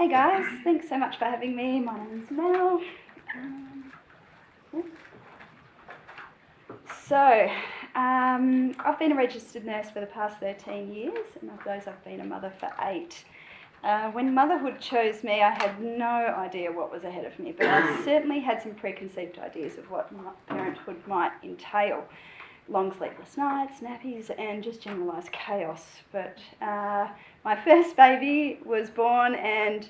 Hey guys, thanks so much for having me. My name's Mel. I've been a registered nurse for the past 13 years, and of those I've been a mother for 8. When motherhood chose me, I had no idea what was ahead of me, but I certainly had some preconceived ideas of what parenthood might entail. Long sleepless nights, nappies, and just generalised chaos. But my first baby was born, and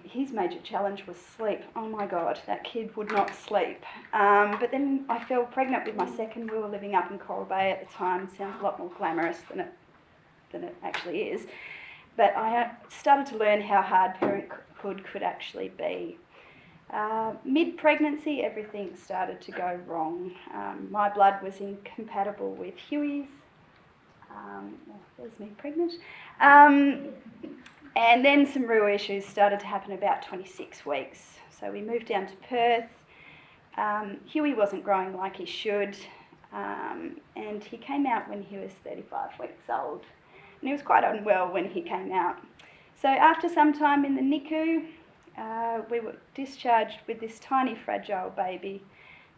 his major challenge was sleep. Oh my God, that kid would not sleep. But then I fell pregnant with my second. We were living up in Coral Bay at the time. Sounds a lot more glamorous than it actually is. But I started to learn how hard parenthood could actually be. Mid-pregnancy, everything started to go wrong. My blood was incompatible with Huey's. There's me pregnant. And then some real issues started to happen about 26 weeks. So we moved down to Perth. Huey wasn't growing like he should. And he came out when he was 35 weeks old. And he was quite unwell when he came out. So after some time in the NICU, we were discharged with this tiny fragile baby,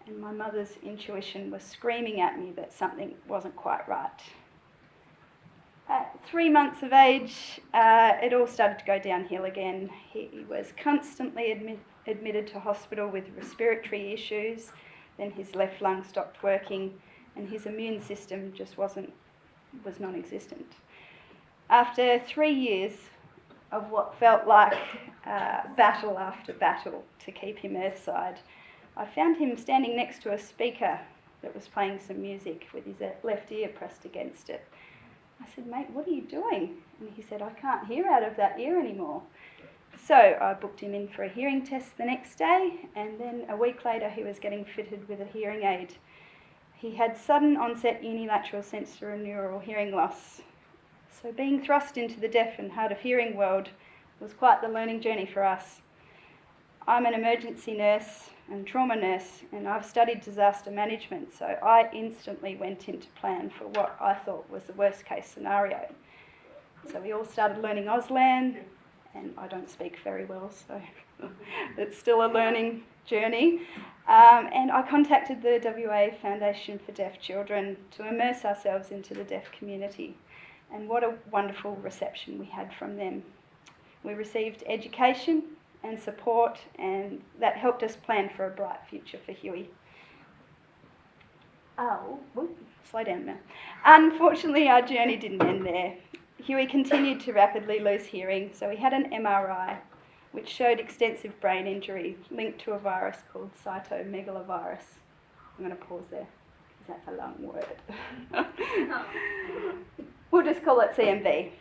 and my mother's intuition was screaming at me that something wasn't quite right. At 3 months of age, it all started to go downhill again. He was constantly admitted to hospital with respiratory issues. Then his left lung stopped working, and his immune system just was non-existent. After 3 years of what felt like battle after battle to keep him earthside, I found him standing next to a speaker that was playing some music with his left ear pressed against it. I said, "Mate, what are you doing?" And he said, "I can't hear out of that ear anymore." So I booked him in for a hearing test the next day, and then a week later he was getting fitted with a hearing aid. He had sudden onset unilateral sensorineural hearing loss. So being thrust into the deaf and hard of hearing world was quite the learning journey for us. I'm an emergency nurse and trauma nurse, and I've studied disaster management, so I instantly went into plan for what I thought was the worst case scenario. So we all started learning Auslan, and I don't speak very well, so it's still a learning journey. And I contacted the WA Foundation for Deaf Children to immerse ourselves into the deaf community. And what a wonderful reception we had from them. We received education and support, and that helped us plan for a bright future for Huey. Slow down now. Unfortunately, our journey didn't end there. Huey continued to rapidly lose hearing, so he had an MRI, which showed extensive brain injury linked to a virus called cytomegalovirus. I'm going to pause there, because that's a long word. We'll just call it CMV.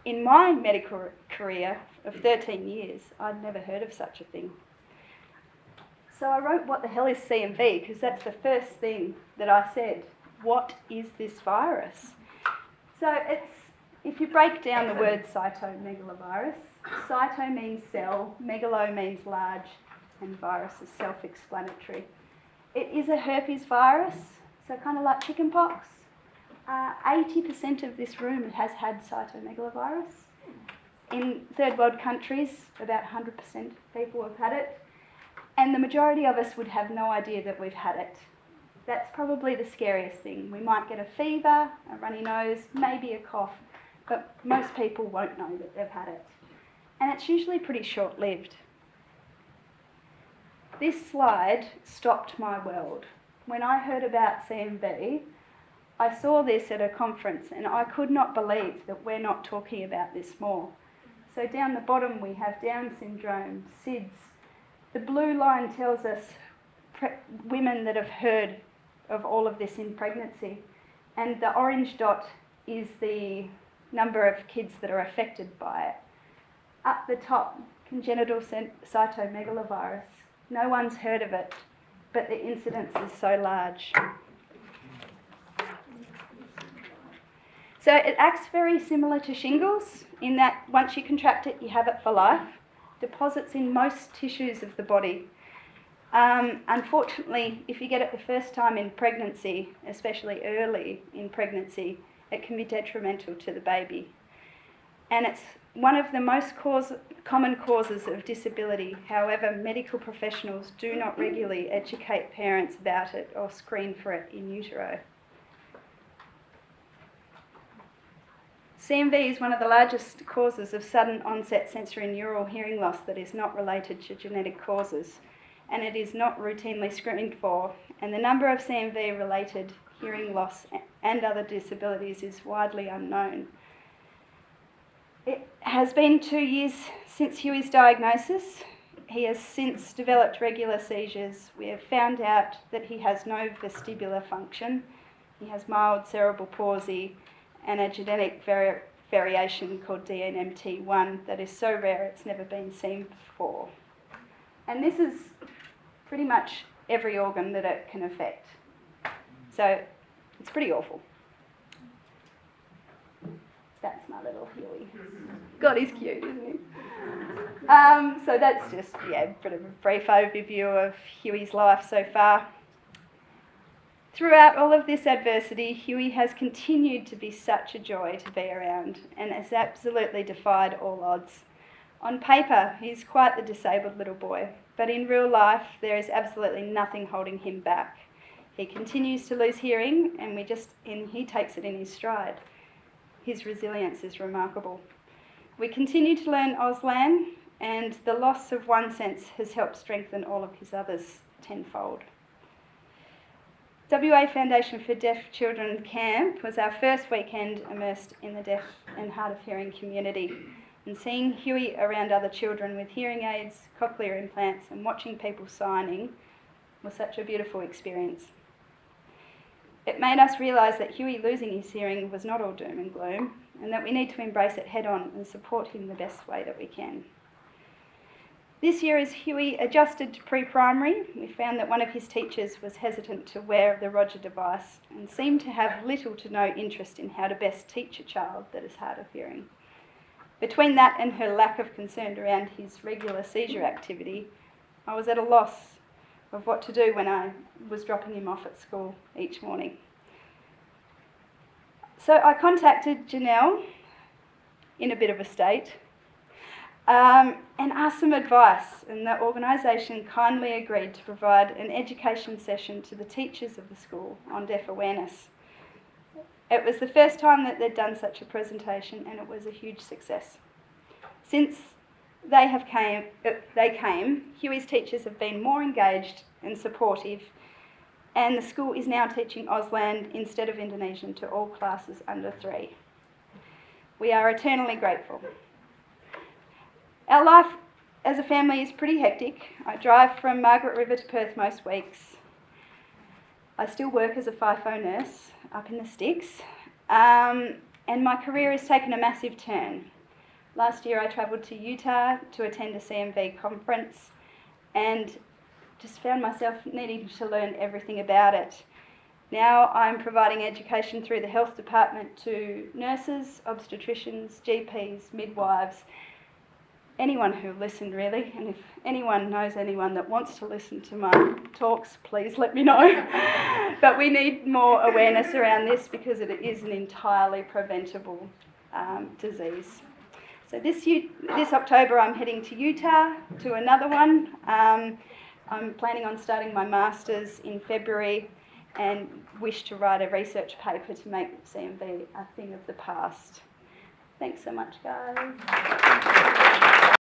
In my medical career of 13 years, I'd never heard of such a thing. So I wrote, "What the hell is CMV?" because that's the first thing that I said. What is this virus? So if you break down the word cytomegalovirus, cyto means cell, megalo means large, and virus is self-explanatory. It is a herpes virus, so kind of like chickenpox. 80% of this room has had cytomegalovirus. In third world countries, about 100% of people have had it, and the majority of us would have no idea that we've had it. That's probably the scariest thing. We might get a fever, a runny nose, maybe a cough, but most people won't know that they've had it. And it's usually pretty short-lived. This slide stopped my world. When I heard about CMV, I saw this at a conference, and I could not believe that we're not talking about this more. So down the bottom we have Down syndrome, SIDS. The blue line tells us women that have heard of all of this in pregnancy, and the orange dot is the number of kids that are affected by it. Up the top, congenital cytomegalovirus. No one's heard of it, but the incidence is so large. So it acts very similar to shingles in that once you contract it, you have it for life. Deposits in most tissues of the body. Unfortunately, if you get it the first time in pregnancy, especially early in pregnancy, it can be detrimental to the baby. And it's one of the most common causes of disability. However, medical professionals do not regularly educate parents about it or screen for it in utero. CMV is one of the largest causes of sudden onset sensorineural hearing loss that is not related to genetic causes, and it is not routinely screened for, and the number of CMV-related hearing loss and other disabilities is widely unknown. It has been 2 years since Huey's diagnosis. He has since developed regular seizures. We have found out that he has no vestibular function. He has mild cerebral palsy and a genetic variation called DNMT1 that is so rare it's never been seen before. And this is pretty much every organ that it can affect. So it's pretty awful. That's my little Huey. God, he's cute, isn't he? So that's just, a bit of a brief overview of Huey's life so far. Throughout all of this adversity, Huey has continued to be such a joy to be around and has absolutely defied all odds. On paper, he's quite the disabled little boy, but in real life, there is absolutely nothing holding him back. He continues to lose hearing, and he takes it in his stride. His resilience is remarkable. We continue to learn Auslan, and the loss of one sense has helped strengthen all of his others tenfold. WA Foundation for Deaf Children Camp was our first weekend immersed in the deaf and hard of hearing community, and seeing Huey around other children with hearing aids, cochlear implants, and watching people signing was such a beautiful experience. It made us realise that Huey losing his hearing was not all doom and gloom, and that we need to embrace it head on and support him the best way that we can. This year, as Huey adjusted to pre-primary, we found that one of his teachers was hesitant to wear the Roger device and seemed to have little to no interest in how to best teach a child that is hard of hearing. Between that and her lack of concern around his regular seizure activity, I was at a loss of what to do when I was dropping him off at school each morning. So I contacted Janelle in a bit of a state and asked some advice, and the organisation kindly agreed to provide an education session to the teachers of the school on deaf awareness. It was the first time that they'd done such a presentation, and it was a huge success. Since they came, Huey's teachers have been more engaged and supportive, and the school is now teaching Auslan instead of Indonesian to all classes under 3. We are eternally grateful. Our life as a family is pretty hectic. I drive from Margaret River to Perth most weeks. I still work as a FIFO nurse up in the sticks, and my career has taken a massive turn. Last year I travelled to Utah to attend a CMV conference and just found myself needing to learn everything about it. Now I'm providing education through the health department to nurses, obstetricians, GPs, midwives, anyone who listened really, and if anyone knows anyone that wants to listen to my talks, please let me know. But we need more awareness around this because it is an entirely preventable disease. So this October I'm heading to Utah to another one. I'm planning on starting my Masters in February and wish to write a research paper to make CMV a thing of the past. Thanks so much, guys.